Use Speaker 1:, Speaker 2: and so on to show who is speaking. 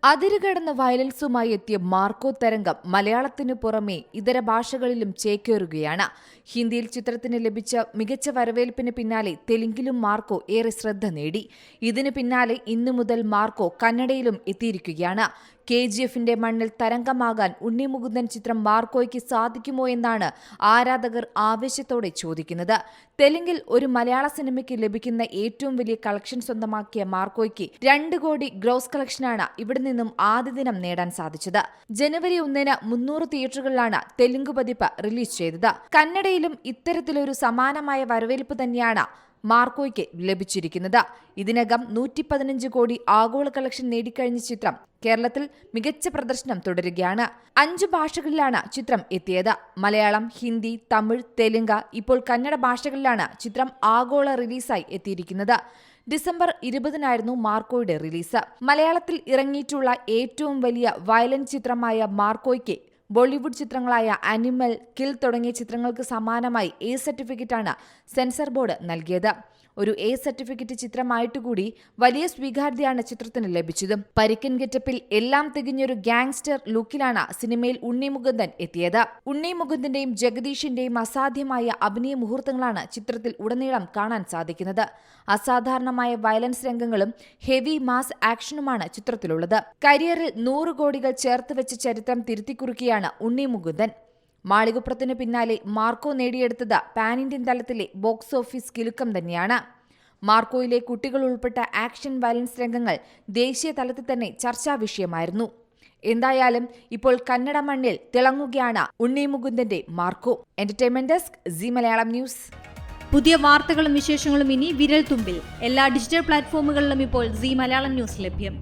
Speaker 1: അതിരുകടന്ന വയലൻസുമായി എത്തിയ മാർക്കോ തരംഗം മലയാളത്തിനു പുറമെ ഇതര ഭാഷകളിലും ചേക്കേറുകയാണ്. ഹിന്ദിയിൽ ചിത്രത്തിന് ലഭിച്ച മികച്ച വരവേൽപ്പിന് പിന്നാലെ തെലുങ്കിലും മാർക്കോ ഏറെ ശ്രദ്ധ നേടി. ഇതിനു പിന്നാലെ ഇന്നു മുതൽ മാർക്കോ കന്നഡയിലും എത്തിയിരിക്കുകയാണ്. KGFന്റെ മണ്ണിൽ തരംഗമാകാൻ ഉണ്ണി മുകുന്ദൻ ചിത്രം മാർക്കോയ്ക്ക് സാധിക്കുമോ എന്നാണ് ആരാധകർ ആവേശത്തോടെ ചോദിക്കുന്നത്. തെലുങ്കിൽ ഒരു മലയാള സിനിമയ്ക്ക് ലഭിക്കുന്ന ഏറ്റവും വലിയ കളക്ഷൻ സ്വന്തമാക്കിയ മാർക്കോയ്ക്ക് 2 കോടി ഗ്രോസ് കളക്ഷനാണ് ഇവിടെ നിന്നും ആദ്യ ദിനം നേടാൻ സാധിച്ചത്. ജനുവരി 1-ന് 300 തിയേറ്ററുകളിലാണ് തെലുങ്ക് പതിപ്പ് റിലീസ് ചെയ്തത്. കന്നഡയിലും ഇത്തരത്തിലൊരു സമാനമായ വരവേൽപ്പ് തന്നെയാണ് മാർക്കോയ്ക്ക് ലഭിച്ചിരിക്കുന്നത്. ഇതിനകം 115 കോടി ആഗോള കളക്ഷൻ നേടിക്കഴിഞ്ഞ ചിത്രം കേരളത്തിൽ മികച്ച പ്രദർശനം തുടരുകയാണ്. 5 ഭാഷകളിലാണ് ചിത്രം എത്തിയത്. മലയാളം, ഹിന്ദി, തമിഴ്, തെലുങ്ക്, ഇപ്പോൾ കന്നഡ ഭാഷകളിലാണ് ചിത്രം ആഗോള റിലീസായി എത്തിയിരിക്കുന്നത്. ഡിസംബർ 20-നായിരുന്നു മാർക്കോയുടെ റിലീസ്. മലയാളത്തിൽ ഇറങ്ങിയിട്ടുള്ള ഏറ്റവും വലിയ വയലന്റ് ചിത്രമായ മാർക്കോയ്ക്ക് ബോളിവുഡ് ചിത്രങ്ങളായ അനിമൽ, കിൽ തുടങ്ങിയ ചിത്രങ്ങൾക്ക് സമാനമായി A സർട്ടിഫിക്കറ്റാണ് സെൻസർ ബോർഡ് നൽകിയത്. ഒരു A സർട്ടിഫിക്കറ്റ് ചിത്രമായിട്ടുകൂടി വലിയ സ്വീകാര്യതയാണ് ചിത്രത്തിന് ലഭിച്ചതും. പരിക്കൻ ഗെറ്റപ്പിൽ എല്ലാം തികഞ്ഞൊരു ഗാങ്സ്റ്റർ ലുക്കിലാണ് സിനിമയിൽ ഉണ്ണി മുകുന്ദൻ എത്തിയത്. ഉണ്ണി മുകുന്ദന്റെയും ജഗദീഷിന്റെയും അസാധ്യമായ അഭിനയ മുഹൂർത്തങ്ങളാണ് ചിത്രത്തിൽ ഉടനീളം കാണാൻ സാധിക്കുന്നത്. അസാധാരണമായ വയലൻസ് രംഗങ്ങളും ഹെവി മാസ് ആക്ഷനുമാണ് ചിത്രത്തിലുള്ളത്. കരിയറിൽ 100 കോടികൾ ചേർത്ത് വെച്ച ചരിത്രം തിരുത്തിക്കുറിക്കുകയാണ് ഉണ്ണി മുകുന്ദൻ. മാളികപ്പുറത്തിന് പിന്നാലെ മാർക്കോ നേടിയെടുത്തത് പാൻ ഇന്ത്യൻ തലത്തിലെ ബോക്സ് ഓഫീസ് കിലുക്കം തന്നെയാണ്. മാർക്കോയിലെ കുട്ടികൾ ഉൾപ്പെട്ട ആക്ഷൻ വയലൻസ് രംഗങ്ങൾ ദേശീയ തലത്തിൽ തന്നെ ചർച്ചാ വിഷയമായിരുന്നു. എന്തായാലും ഇപ്പോൾ കന്നഡ മണ്ണിൽ തിളങ്ങുകയാണ് ഉണ്ണി മുകുന്ദന്റെ Marco. Entertainment desk, Zee Malayalam news.
Speaker 2: പുതിയ വാർത്തകളും വിശേഷങ്ങളും ഇനി വിരൽ തുമ്പിൽ. എല്ലാ ഡിജിറ്റൽ പ്ലാറ്റ്ഫോമുകളിലും ഇപ്പോൾ സി മലയാളം ന്യൂസ് ലഭ്യം.